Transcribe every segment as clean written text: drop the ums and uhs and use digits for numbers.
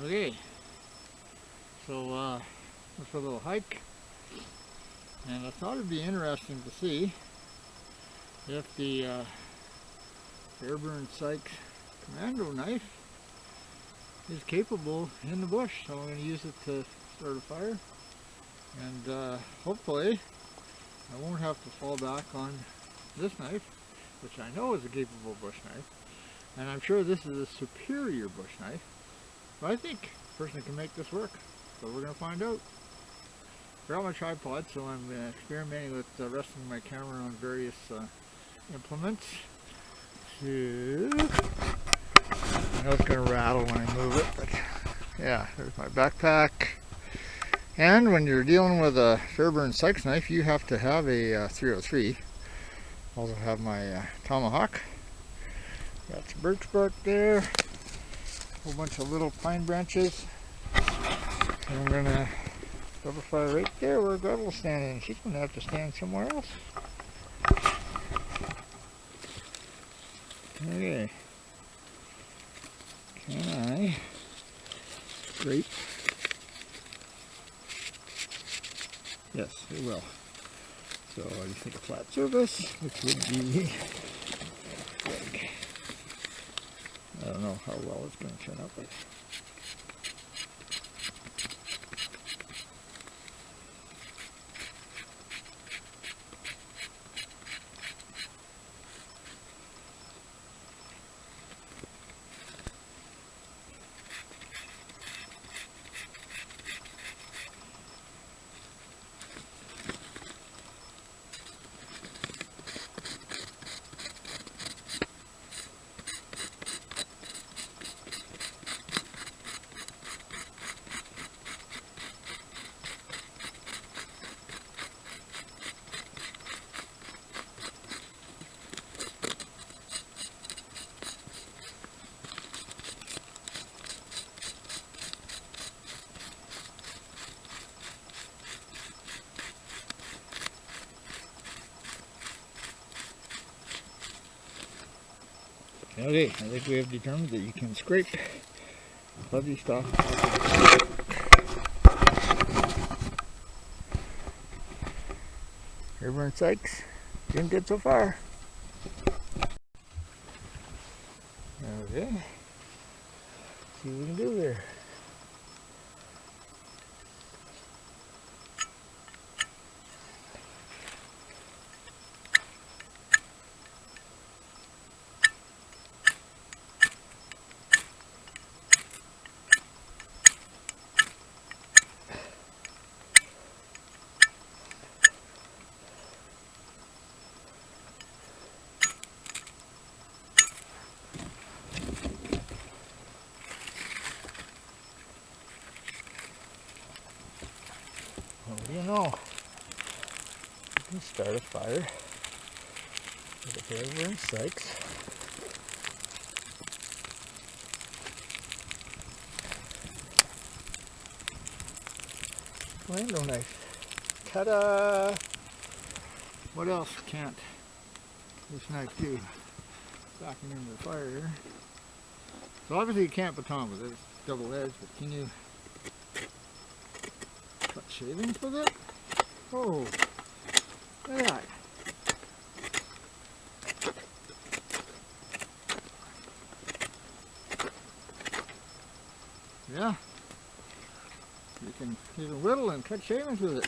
Okay, so that's a little hike, and I thought it'd be interesting to see if the Fairbairn-Sykes Commando knife is capable in the bush. So I'm going to use it to start a fire, and hopefully I won't have to fall back on this knife, which I know is a capable bush knife, and I'm sure this is a superior bush knife. But I think a person can make this work, so we're going to find out. Got my tripod, so I'm experimenting with resting my camera on various implements. So, I know it's going to rattle when I move it, but yeah, there's my backpack. And when you're dealing with a Fairbairn-Sykes knife, you have to have a 303. Also have my tomahawk. Got some birch bark there. A whole bunch of little pine branches. And I'm going to cover fire right there where Gretel's standing. She's going to have to stand somewhere else. Okay. Can I scrape? Yes, it will. So I just take a flat surface, which would be like, I don't know how well it's going to turn out, but okay, I think we have determined that you can scrape fuzzy stuff. Fairbairn-Sykes, doing good so far. Okay, see what we can do there. You know, you can start a fire with a Fairbairn-Sykes. Commando knife. Ta-da! What else can't this knife do? Backing into the fire here. So obviously you can't baton with it, it's double-edged, but can you cut shavings with it? Oh, look at that. Yeah, you can even whittle and cut shavings with it.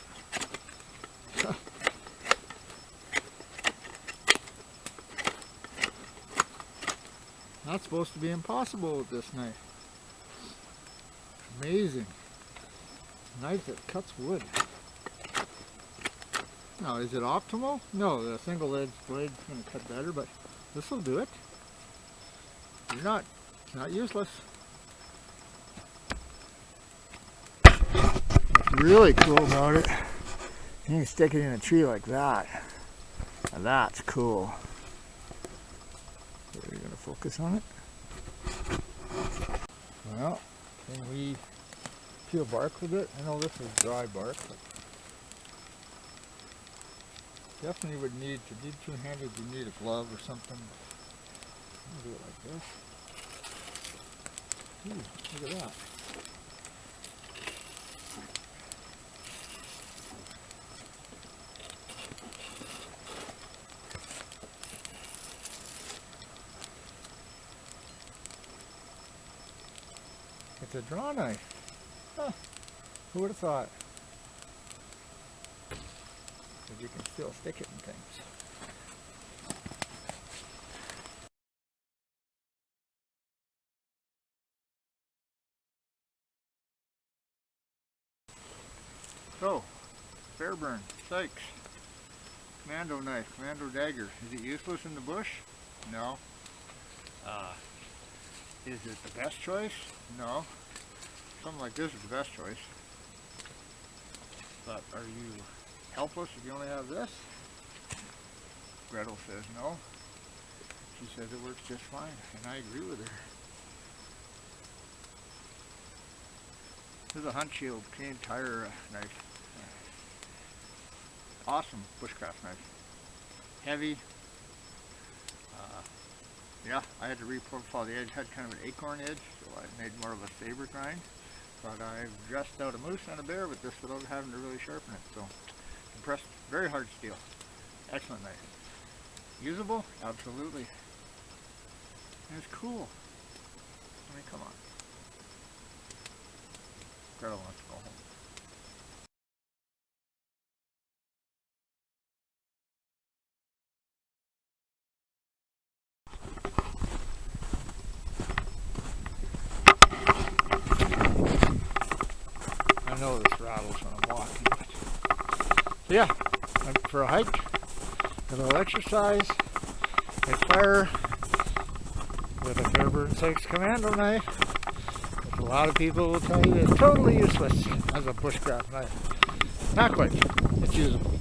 That's supposed to be impossible with this knife. Amazing. Knife that cuts wood. Now, is it optimal? No, the single-edged blade is going to cut better, but this will do it. It's not useless. What's really cool about it, you can stick it in a tree like that. Now that's cool. So you're going to focus on it. Well, can we peel bark with it? I know this is dry bark, but definitely would need to be two-handed. You need a glove or something. Do it like this. Ooh, look at that. It's a draw knife. Huh. Who would have thought? Because you can still stick it in things. So, Fairbairn-Sykes Commando knife, Commando dagger. Is it useless in the bush? No. Is it the best choice? No. Something like this is the best choice. But are you helpless if you only have this? Gretel says no. She says it works just fine, and I agree with her. This is a Hunt Shield Canadian Tire knife. Awesome bushcraft knife. Heavy. Yeah, I had to re-profile the edge. Had kind of an acorn edge, so I made more of a saber grind. But I've dressed out a moose and a bear with this without having to really sharpen it. So, impressed. Very hard steel. Excellent knife. Usable? Absolutely. And it's cool. I mean, come on. Gretel wants to go home. I know this rattles when I'm walking. So yeah, went for a hike, a little exercise, a fire with a Fairbairn-Sykes Commando knife, which a lot of people will tell you is totally useless as a bushcraft knife. Not quite. It's usable.